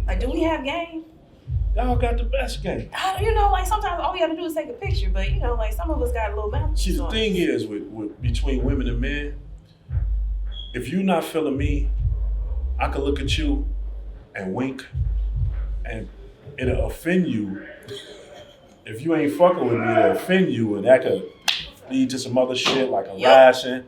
Like, do we have game? Y'all got the best game. You know, like sometimes all we gotta do is take a picture, but you know, like some of us got a little mouth. See, the thing is with between women and men, if you're not feeling me, I could look at you and wink, and it'll offend you. If you ain't fucking with me, it'll offend you, and that could lead to some other shit like harassing.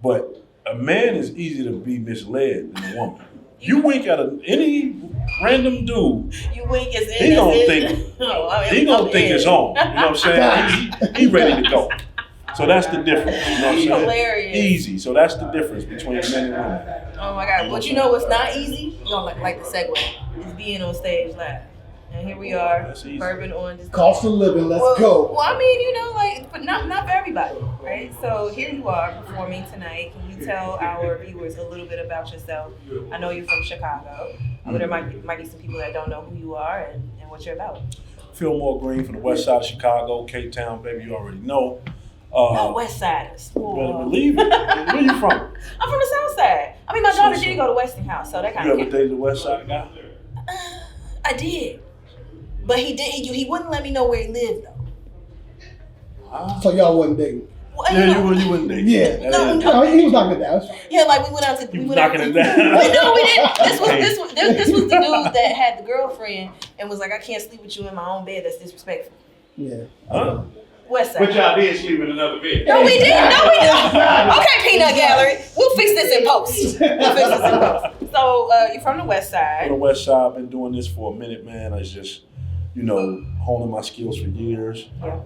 But a man is easy to be misled than a woman. You wink at any random dude, you wink as he gonna think he gonna think it's on. You know what I'm saying? He ready to go. So that's the difference. You know what I'm saying? Hilarious. Easy. So that's the difference between men and women. Oh my God! But you know what's not easy? You don't like the segue. Is being on stage live. And here we are, bourbon on this. Cost of living, let's go. Well, I mean, you know, like, but not for everybody, right? So here you are performing tonight. Can you tell our viewers a little bit about yourself? I know you're from Chicago, but there might be some people that don't know who you are and what you're about. Philmoore Green from the west side of Chicago, Cape Town, baby, you already know. No West Siders. Better believe it. Where you from? I'm from the South Side. I mean, my daughter did go to Westinghouse, so that kind of. You ever dated the West Side guy? I did. But he wouldn't let me know where he lived though. So y'all wasn't dating? Well, yeah, you wouldn't date. Yeah. No, he was knocking it down. Yeah, like we went out to. He was knocking it down. No, we didn't. This was the dude that had the girlfriend and was like, I can't sleep with you in my own bed. That's disrespectful. Yeah. West Side. But y'all did sleep in another bed. No, we didn't. Okay, Peanut Gallery. We'll fix this in post. So you're from the West Side. From the West Side, I've been doing this for a minute, man. It's just, honing my skills for years. Yeah.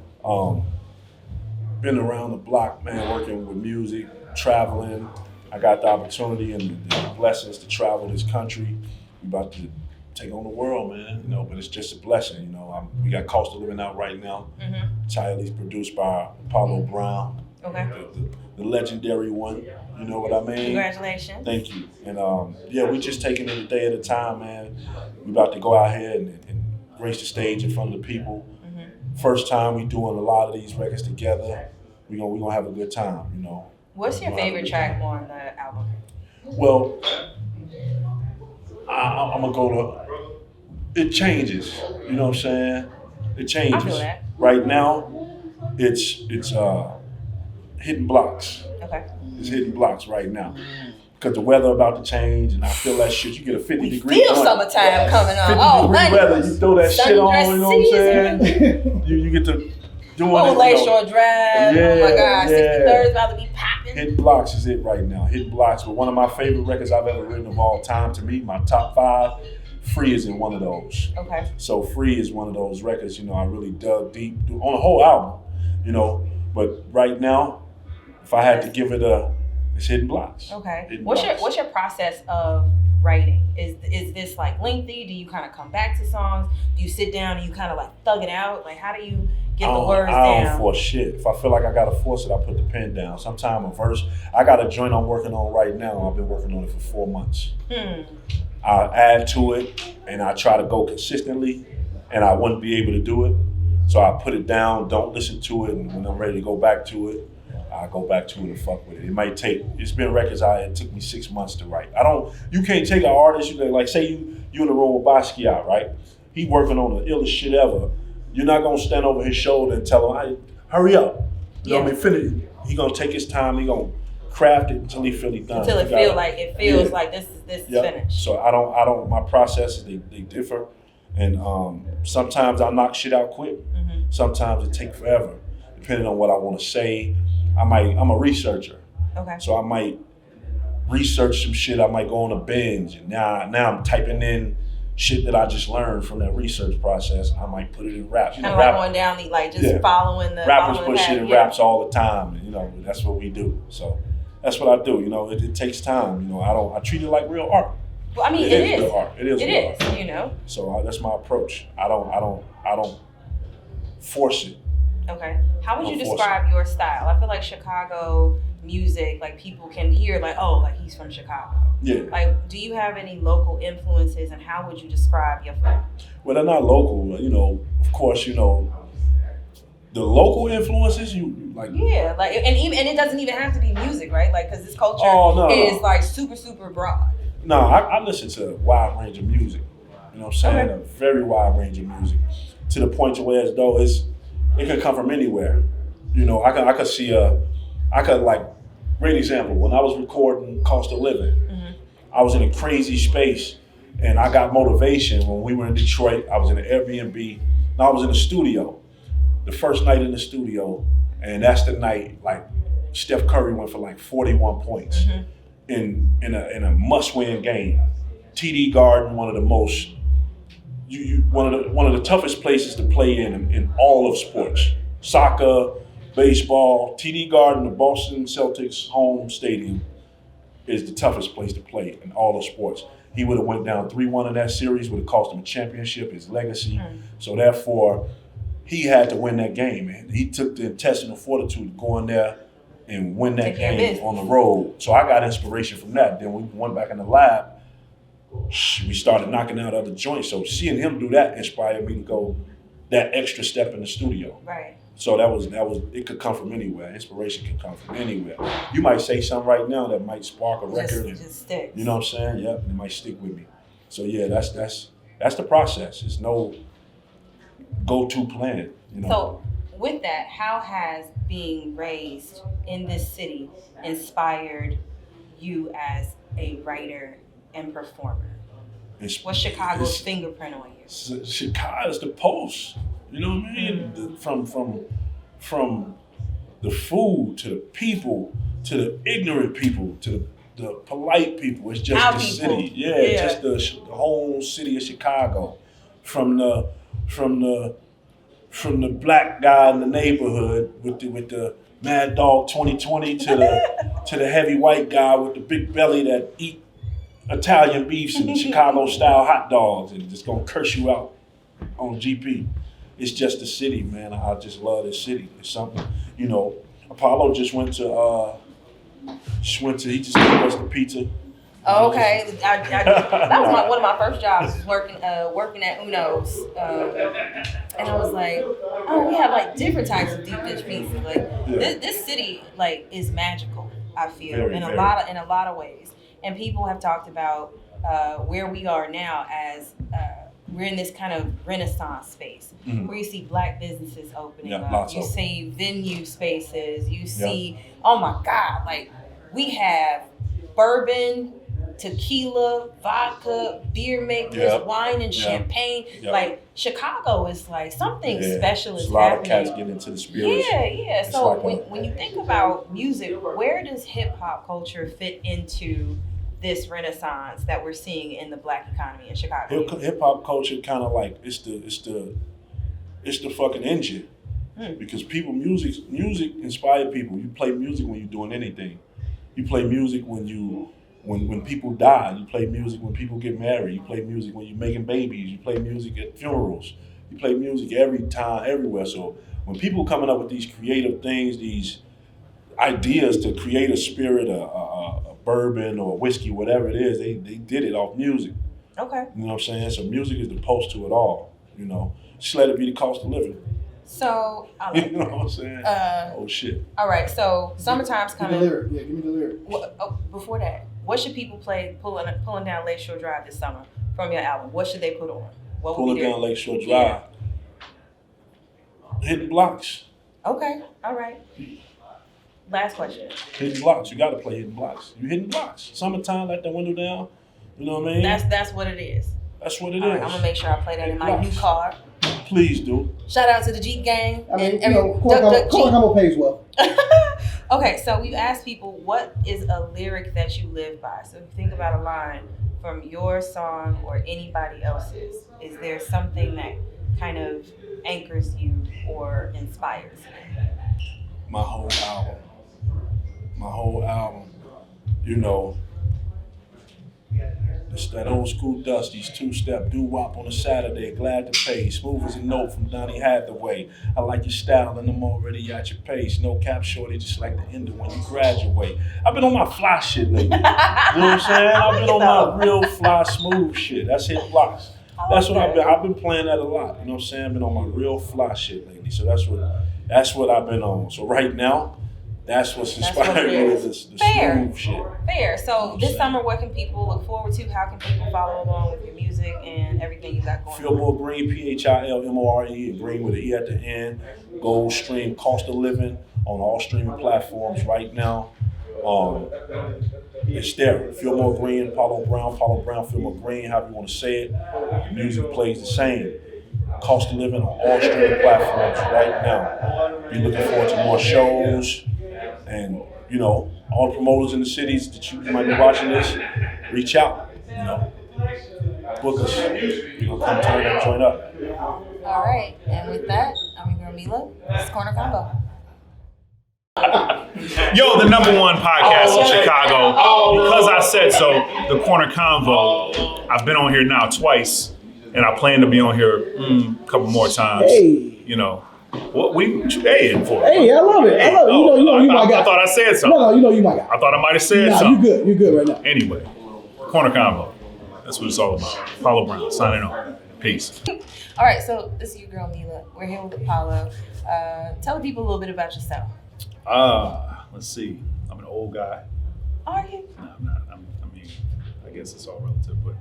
Been around the block, man, working with music, traveling. I got the opportunity and the blessings to travel this country. We about to take on the world, man. But it's just a blessing. We got Cost of Living out right now. Mm-hmm. Entirely produced by Apollo Brown. Okay. The legendary one. You know what I mean? Congratulations. Thank you. And we just taking it a day at a time, man. We about to go out here and grace the stage in front of the people. Mm-hmm. First time we doing a lot of these records together. We gonna have a good time, What's your favorite track on the album? Well, I'm gonna go to. It changes. You know what I'm saying? It changes. I feel that. Right now, it's hitting blocks. Okay. It's hitting blocks right now. Because the weather about to change, and I feel that shit. You get a 50-degree. Feel summertime coming on. 50-degree weather. You throw that shit on. You know what I'm saying? you get to doing it. Lakeshore Drive. Yeah, oh my God, yeah. 63rd is about to be popping. Hitting blocks is it right now. Hitting blocks. But one of my favorite records I've ever written of all time. To me, my top 5. Free is in one of those. Okay. So Free is one of those records. I really dug deep on the whole album. But right now, if I had to give it it's Hidden Blocks. Okay. What's your process of writing? Is this like lengthy? Do you kind of come back to songs? Do you sit down and you kind of like thug it out? Like how do you get the words down? I don't force shit. If I feel like I gotta force it, I put the pen down. Sometimes a verse, I got a joint I'm working on right now. I've been working on it for 4 months. I add to it and I try to go consistently, and I wouldn't be able to do it. So I put it down, don't listen to it, and when I'm ready to go back to it, I go back to it and fuck with it. It's been records it took me 6 months to write. You can't take an artist, like say you in the room with Basquiat, right? He working on the illest shit ever. You're not gonna stand over his shoulder and tell him, hey, hurry up. You know what I mean? Finish. He gonna take his time, he gonna craft it until he feel he done. Until it feels like this is finished. So I don't, my processes, they differ. And sometimes I knock shit out quick. Mm-hmm. Sometimes it take forever, depending on what I want to say. I'm a researcher. Okay. So I might research some shit. I might go on a binge, and now I'm typing in shit that I just learned from that research process. I might put it in raps. Kind of like going down following the rappers put shit in raps all the time, and that's what we do. So that's what I do. It takes time. I treat it like real art. Well, I mean, it is real art. It is. Art. So that's my approach. I don't force it. Okay. How would you describe your style? I feel like Chicago music, like people can hear like, oh, like he's from Chicago. Yeah. Like, do you have any local influences, and how would you describe your flow? Well, they're not local. Of course, the local influences you like. Yeah, like, and it doesn't even have to be music, right? Like, because this culture is like super, super broad. No, I listen to a wide range of music. You know what I'm saying? Okay. A very wide range of music, to the point to where as though it could come from anywhere. You know, I could like, great example. When I was recording Cost of Living, I was in a crazy space, and I got motivation when we were in Detroit. I was in an Airbnb. No, I was in the studio. The first night in the studio, and that's the night like Steph Curry went for like 41 points in a must-win game. TD Garden, one of the most one of the toughest places to play in all of sports. Soccer, baseball, TD Garden, the Boston Celtics home stadium is the toughest place to play in all of sports. He would have went down 3-1 in that series, would have cost him a championship, his legacy. So therefore, he had to win that game, and he took the intestinal fortitude to go in there and win that game on the road. So I got inspiration from that. Then we went back in the lab. We started knocking out other joints. So seeing him do that inspired me to go that extra step in the studio. Right. So that was it could come from anywhere. Inspiration can come from anywhere. You might say something right now that might spark a record. Just sticks. You know what I'm saying? Yep, and it might stick with me. So yeah, that's the process. It's no go-to plan. You know. So with that, how has being raised in this city inspired you as a writer and performer? What's Chicago's fingerprint on you? Chicago's the pulse. You know what I mean? From the food to the people to the ignorant people to the polite people. It's just the city. Yeah, just the whole city of Chicago. From the black guy in the neighborhood with the Mad Dog 2020 to the heavy white guy with the big belly that eat Italian beefs and Chicago style hot dogs and just gonna curse you out on GP. It's just the city, man. I just love this city. It's something, you know. Apollo just he just gave us the pizza. Oh, okay. That was one of my first jobs, working at Uno's, and I was like, oh, we have like different types of deep dish pizzas. Like this city, like, is magical. I feel in a lot of ways, and people have talked about where we are now as we're in this kind of Renaissance space where you see black businesses opening up. You see venue spaces. You see, oh my God, like we have bourbon, tequila, vodka, beer makers, wine and champagne. Like Chicago is like something special is happening. A lot of cats get into the spirits. Yeah. So like when you think about music, where does hip hop culture fit into this renaissance that we're seeing in the black economy in Chicago? Hip hop culture kind of like it's the fucking engine because music inspire people. You play music when you're doing anything. You play music when people die. You play music when people get married. You play music when you're making babies. You play music at funerals. You play music every time, everywhere. So when people coming up with these creative things, these ideas to create a spirit, a bourbon or whiskey, whatever it is, they did it off music. Okay. You know what I'm saying? So music is the pulse to it all. You know, just let it be the cost of living. So you know what I'm saying? Oh shit. All right. So summertime's coming. Give me the lyric. Yeah, give me the lyric. Before that, what should people play pulling down Lakeshore Drive this summer from your album? What should they put on? Pulling down Lakeshore Drive. Hitting blocks. Okay. All right. Last question. Hitting blocks. You got to play hitting blocks. You hitting blocks. Summertime, let the window down. You know what I mean? That's what it is. That's what it is. Right, I'm gonna make sure I play that in my new car. Please do. Shout out to the Jeep gang. I mean, Convo pays well. Okay, so we asked people, what is a lyric that you live by? So if you think about a line from your song or anybody else's, is there something that kind of anchors you or inspires you? My whole album, you know, it's that old school Dusty's two-step doo-wop on a Saturday, glad to pay, smooth as a note from Donny Hathaway. I like your style and I'm already at your pace. No cap shorty, just like the end of when you graduate. I've been on my fly shit lately. You know what I'm saying? I've been on my real fly smooth shit. That's hit blocks. That's what I've been playing that a lot. You know what I'm saying? I've been on my real fly shit lately. So that's what I've been on. So right now, That's what's That's what inspired it me is. to the Fair. smooth shit. Fair. So this summer, what can people look forward to? How can people follow along with your music and everything you got going on? Philmoore Green, PHILMORE, and Green with an E at the end. Gold stream, cost of living on all streaming platforms right now. It's there. Philmoore Green, Paulo Brown, Philmoore Green, however you want to say it. The music plays the same. Cost of living on all streaming platforms right now. Be looking forward to more shows. And, you know, all the promoters in the cities that you might be watching this, reach out, you know. Book us. We're going to come turn that joint up. All right. And with that, I'm your girl Mila. This is Corner Convo. Yo, the #1 podcast in Chicago. Because I said so, the Corner Convo. I've been on here now twice, and I plan to be on here a couple more times. Hey. You know, what you in for? Hey, I love it. I love it. You know, you my guy. I thought I said something. No, you know you my guy. I thought I might have said Nah, something. you good right now. Anyway, Corner Convo. That's what it's all about. Paulo Brown, signing off. Peace. All right. So this is your girl Mila. We're here with Apollo. Tell the people a little bit about yourself. Let's see. I'm an old guy. Are you? No, I'm not. I mean, I guess it's all relative, but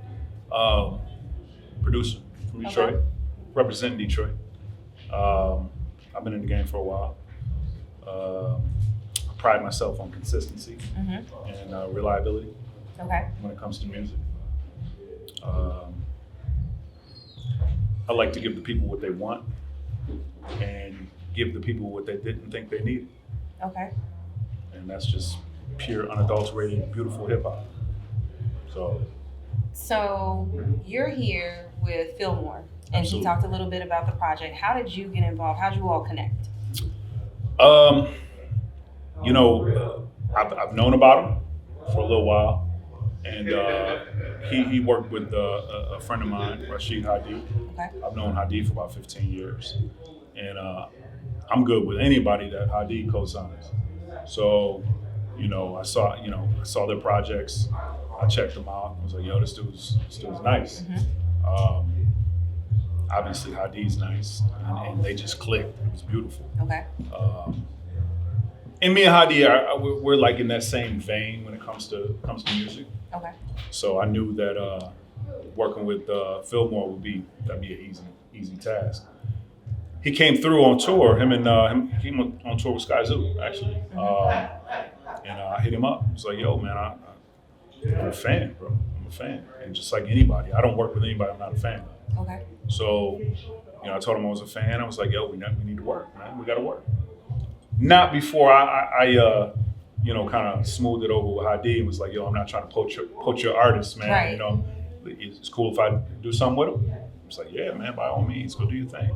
producer from Detroit, representing Detroit. I've been in the game for a while. I pride myself on consistency and reliability Okay. when it comes to music. I like to give the people what they want and give the people what they didn't think they needed. Okay. And that's just pure, unadulterated, beautiful hip hop. So you're here with Philmoore, and Absolutely. he talked a little bit about the project. How did you get involved? How did you all connect? You know, I've known about him for a little while, and he worked with a friend of mine, Rashid Hadi. Okay. I've known Hadi for about 15 years, and I'm good with anybody that Hadi co-signs. So, you know, I saw their projects. I checked them out. I was like, yo, this dude's nice. Obviously, Hadi's nice, and they just clicked. It was beautiful. Okay. And me and Hadi, we're like in that same vein when it comes to music. Okay. So I knew that working with Philmoore would be an easy task. He came through on tour. He came on tour with Sky Zoo actually, and I hit him up. I was like, "Yo, man, I'm a fan, bro. I'm a fan." And just like anybody, I don't work with anybody I'm not a fan of. Okay. So, you know, I told him I was a fan. I was like, "Yo, we need to work, man. We got to work." Not before I you know, kind of smoothed it over with Hadi and was like, "Yo, I'm not trying to poach your artist, man. Right. You know, it's cool if I do something with him." I was like, "Yeah, man, by all means, go do your thing."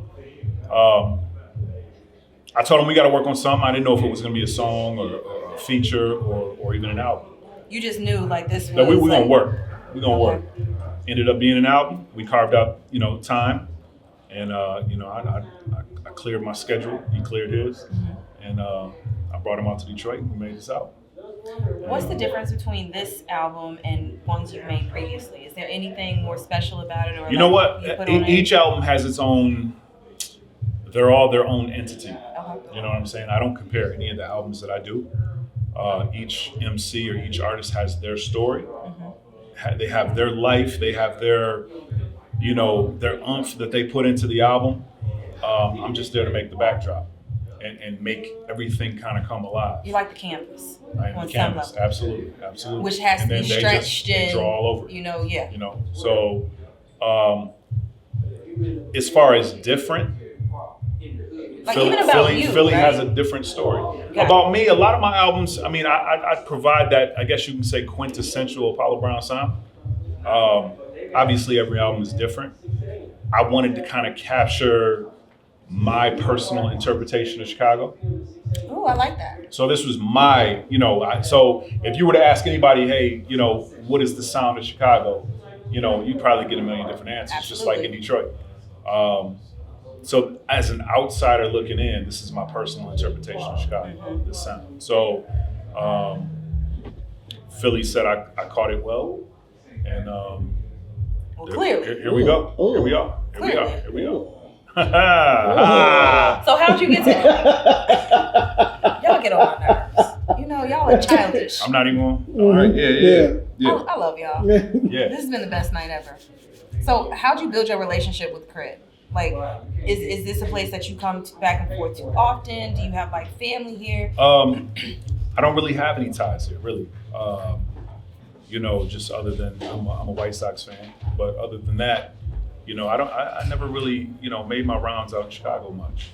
I told him we got to work on something. I didn't know if it was going to be a song or a feature or even an album. You just knew like this was. But we're like, gonna work. We're gonna Okay. work. Ended up being an album. We carved out, you know, time, and you know, I cleared my schedule. He cleared his, and I brought him out to Detroit. And we made this album. What's the difference between this album and ones you've made previously? Is there anything more special about it, or You know like what? you put on Each album has its own. They're all their own entity. Okay. You know what I'm saying? I don't compare any of the albums that I do. Each MC or each artist has their story. They have their life. They have their, you know, their oomph that they put into the album. I'm just there to make the backdrop and make everything kind of come alive. You like the canvas Right? on The some canvas, level, absolutely. which has to And be then they stretched they and draw all over it. You know, yeah. You know, so as far as different, Like even about you, Philly right? has a different story. Yeah. About me, a lot of my albums, I mean, I provide that, I guess you can say, quintessential Apollo Brown sound. Obviously, every album is different. I wanted to kind of capture my personal interpretation of Chicago. Ooh, I like that. So this was my, you know, so if you were to ask anybody, hey, you know, what is the sound of Chicago? You know, you'd probably get a million different answers, just like in Detroit. So as an outsider looking in, this is my personal interpretation of Chicago, this sound. So Philly said I caught it well. And Well, clearly. here we go. Ooh. Here we are. Here we are. Clearly. Here we go. So how'd you get to that? Y'all get on my nerves. childish. I'm not even going. All right, yeah. I love y'all. Yeah. This has been the best night ever. So, how'd you build your relationship with Crib? Like, is this a place that you come back and forth to often? Do you have like family here? I don't really have any ties here, really. Just other than I'm a White Sox fan, but other than that, I never really, made my rounds out in Chicago much.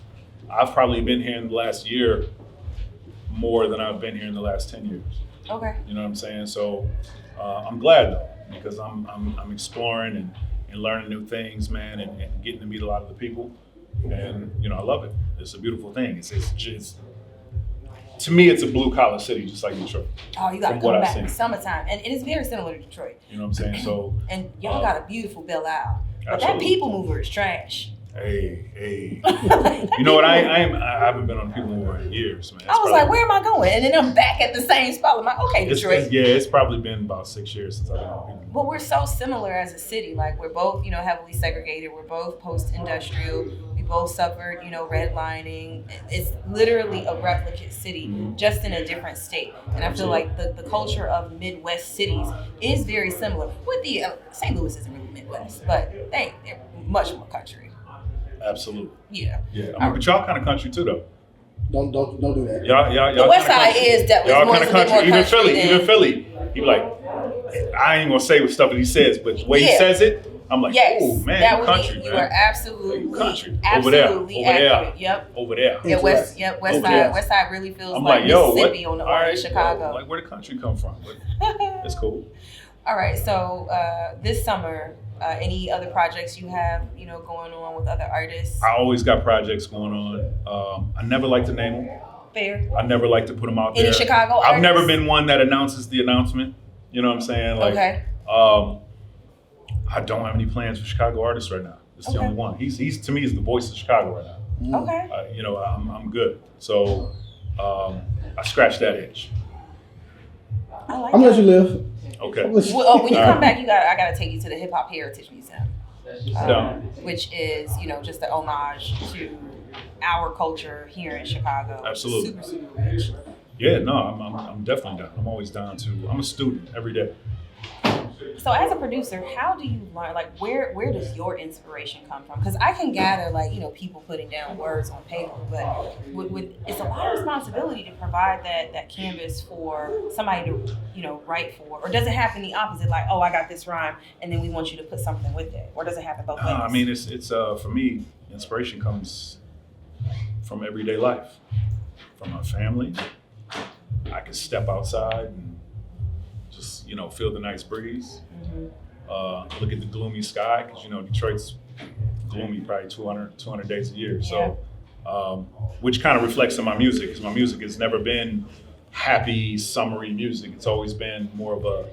I've probably been here in the last year more than I've been here in the last 10 years. Okay. You know what I'm saying? So I'm glad though, because I'm exploring and learning new things, man, and getting to meet a lot of the people. And, I love it. It's a beautiful thing. It's just, to me, it's a blue collar city, just like Detroit. Oh, you got to come back in summertime. And it's very similar to Detroit. You know what I'm saying? So. And y'all got a beautiful Belle Isle. But Absolutely. that people mover is trash. Hey. You know what? I haven't been on People Mover in years, man. I was like, where am I going? And then I'm back at the same spot. I'm like, okay, Detroit. It's probably been about 6 years since I've been on People Mover. But we're so similar as a city. Like, we're both, heavily segregated. We're both post-industrial. We both suffered, redlining. It's literally a replicate city, just in a different state. And I feel like the culture of Midwest cities is very similar. With the St. Louis isn't really Midwest, but they're much more country. Absolutely. Yeah. But y'all kind of country too, though. Don't do that. Y'all. The West Side is definitely y'all more kind of country. country. Even Philly. He be like, I ain't gonna say what stuff that he says, but the way he says it, I'm like, oh man, that you country, you man. are absolutely country. absolutely accurate. Yep. Over there. Yeah, West Side. West Side really feels I'm like Mississippi what? on the way to Chicago. Like, where the country come from? That's cool. All right, so this summer, any other projects you have, going on with other artists? I always got projects going on. I never like to name them. Fair. I never like to put them out there. Any Chicago artists? I've never been one that announces the announcement. You know what I'm saying? Like, okay. I don't have any plans for Chicago artists right now. It's the only one. He's to me is the voice of Chicago right now. Okay. I'm good. So I scratched that itch. I like I'm gonna let you live. Okay. When you come back, I gotta take you to the Hip Hop Heritage Museum, which is just an homage to our culture here in Chicago. Absolutely. Super rich. Yeah, no, I'm definitely down. I'm always down to. I'm a student every day. So as a producer, how do you learn? Like, where does your inspiration come from? Because I can gather, people putting down words on paper, but it's a lot of responsibility to provide that canvas for somebody to, write for. Or does it happen the opposite? Like, oh, I got this rhyme, and then we want you to put something with it. Or does it happen both ways? I mean, it's for me, inspiration comes from everyday life, from my family. I can step outside and just, feel the nice breeze. Look at the gloomy sky, because, Detroit's gloomy probably 200 days a year. So, which kind of reflects in my music, because my music has never been happy, summery music. It's always been more of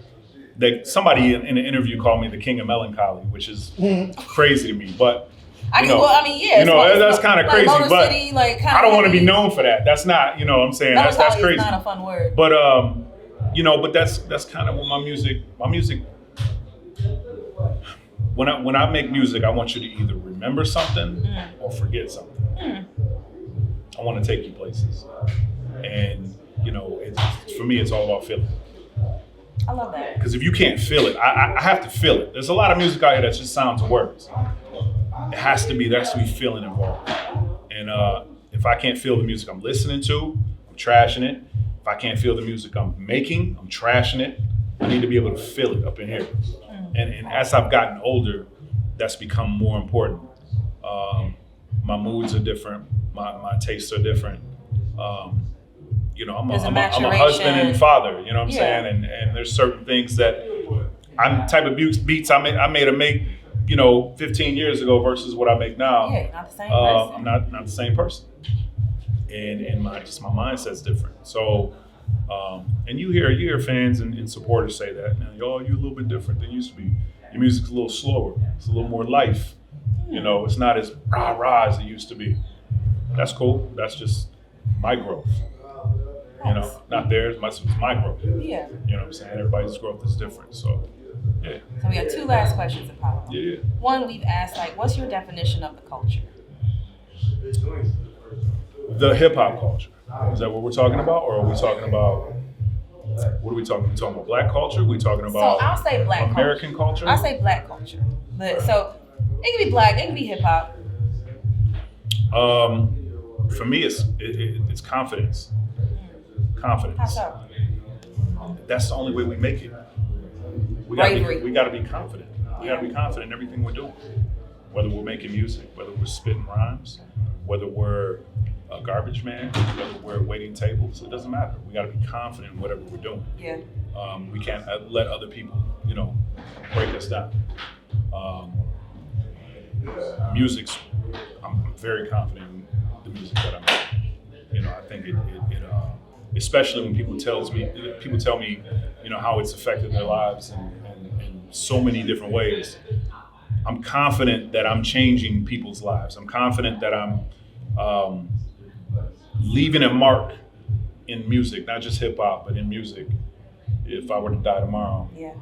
somebody in an interview called me the king of melancholy, which is crazy to me, but that's kind of crazy, but City, I don't want to be known for that. That's not, what I'm saying? That's crazy. It's not a fun word. But but that's kind of what my music. When I make music, I want you to either remember something or forget something. I want to take you places, and for me, it's all about feeling. I love that. Because if you can't feel it, I have to feel it. There's a lot of music out here that just sounds words. There has to be feeling involved. And if I can't feel the music I'm listening to, I'm trashing it. If I can't feel the music I'm making, I'm trashing it. I need to be able to feel it up in here. And as I've gotten older, that's become more important. My moods are different. My tastes are different. I'm a husband and father, you know what I'm saying? And there's certain things that I'm the type of beats I made to make, 15 years ago versus what I make now. Yeah, not the same person. I'm not the same person. And my mindset's different. So, and you hear fans and supporters say that, now, you're a little bit different than you used to be. Your music's a little slower. It's a little more life. It's not as rah-rah as it used to be. That's cool. That's just my growth. Not theirs, it's my growth. Yeah. You know what I'm saying? Everybody's growth is different. So, yeah. So we have two last questions, Apollo. Yeah. One, we've asked, what's your definition of the culture? The hip hop culture. Is that what we're talking about? Or are we talking about What are we talking? We talking about Black culture? We talking So about I'll say Black American culture? I'll say Black culture. But so it can be Black, it can be hip hop. For me, it's confidence. Confidence. How so? That's the only way we make it. Bravery. We gotta be confident. We gotta be confident in everything we're doing. Whether we're making music, whether we're spitting rhymes, whether we're a garbage man, whether we're waiting tables, it doesn't matter. We gotta be confident in whatever we're doing. Yeah. We can't let other people, break us down. Music's, I'm very confident in the music that I'm making. I think it especially when people tell me, how it's affected their lives in so many different ways. I'm confident that I'm changing people's lives. I'm confident that I'm leaving a mark in music, not just hip hop, but in music. If I were to die tomorrow, Yeah.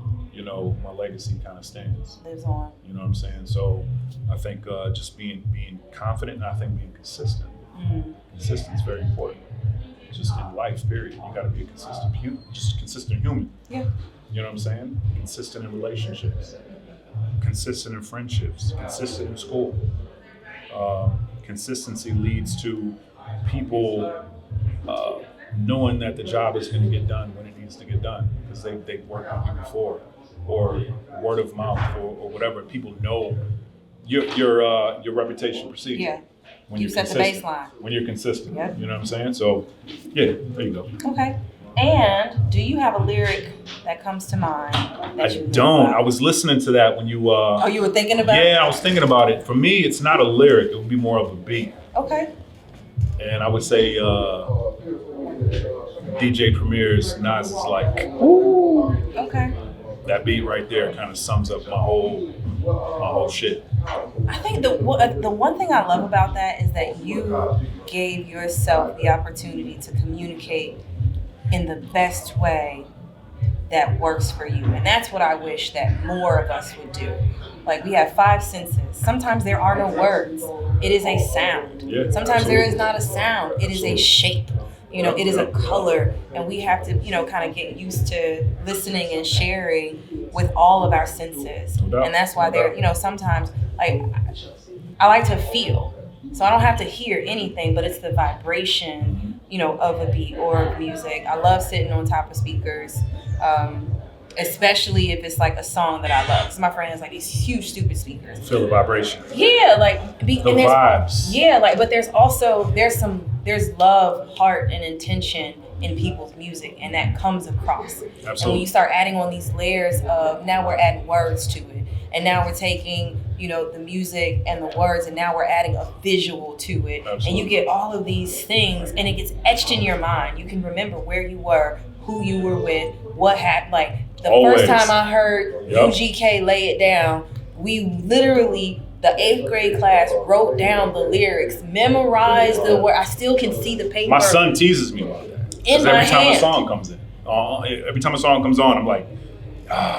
My legacy kind of stands. Lives on. You know what I'm saying? So I think just being confident, and I think being consistent. Mm-hmm. Consistent is very important. Just in life, period. You got to be a consistent human. Yeah. You know what I'm saying? Consistent in relationships, consistent in friendships, consistent in school. Consistency leads to people knowing that the job is going to get done when it needs to get done because they've worked with you before, or word of mouth, or whatever. People know your reputation precedes you. Yeah. When You you're set the consistent. baseline. When you're consistent. Yeah. You know what I'm saying? So, yeah, there you go. Okay. And do you have a lyric that comes to mind that you I know don't. about? I was listening to that when you. Oh, you were thinking about it? Yeah, I was thinking about it. For me, it's not a lyric. It would be more of a beat. Okay. And I would say DJ Premier's Nas is like, Okay. that beat right there kind of sums up my whole shit. I think the one thing I love about that is that you gave yourself the opportunity to communicate in the best way that works for you. And that's what I wish that more of us would do. Like, we have 5 senses. Sometimes there are no words. It is a sound. Yeah, Sometimes there absolutely. is not a sound. It is a shape. It is a color. And we have to, kind of get used to listening and sharing with all of our senses. No doubt. And that's why No doubt. sometimes, like, I like to feel. So I don't have to hear anything, but it's the vibration, of a beat or of music. I love sitting on top of speakers, especially if it's like a song that I love. Because my friend has like these huge, stupid speakers. Feel the vibration. Yeah, like The and there's- vibes. Yeah, like, but there's love, heart, and intention in people's music, and that comes across. And when Absolutely. you start adding on these layers of, now we're adding words to it, and now we're taking, the music and the words, and now we're adding a visual to it, and Absolutely. you get all of these things, and it gets etched in your mind. You can remember where you were, who you were with, what happened. Like, the Always. first time I heard Yep. UGK Lay It Down, we literally, the 8th grade class, wrote down the lyrics, memorized the word. I still can see the paper. My son teases me about that. In 'Cause my every time hand. a song comes in, every time a song comes on, I'm like,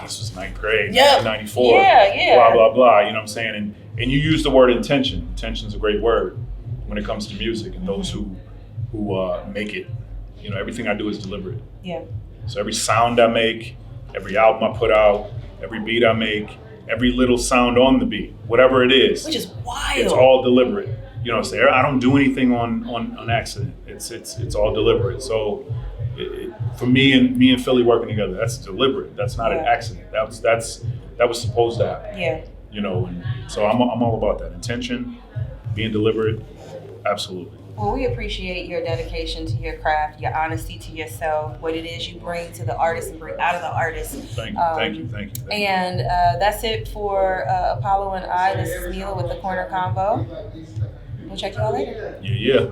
this was 9th grade, Yeah. 1994, Yeah. blah, blah, blah, you know what I'm saying? And you use the word intention. Intention's a great word when it comes to music and those who make it. Everything I do is deliberate. Yeah. So every sound I make, every album I put out, every beat I make, every little sound on the beat, whatever it is, Which is wild. it's all deliberate. So I don't do anything on accident. It's all deliberate. So for me and Philly working together, that's deliberate. That's not an Yeah. accident. That was supposed to happen. Yeah. And so I'm all about that. Intention, being deliberate, absolutely. Well, we appreciate your dedication to your craft, your honesty to yourself, what it is you bring to the artist and bring out of the artist. Thank you. And that's it for Apollo and I. This is Mila with the Corner Convo. We'll check y'all later. Yeah.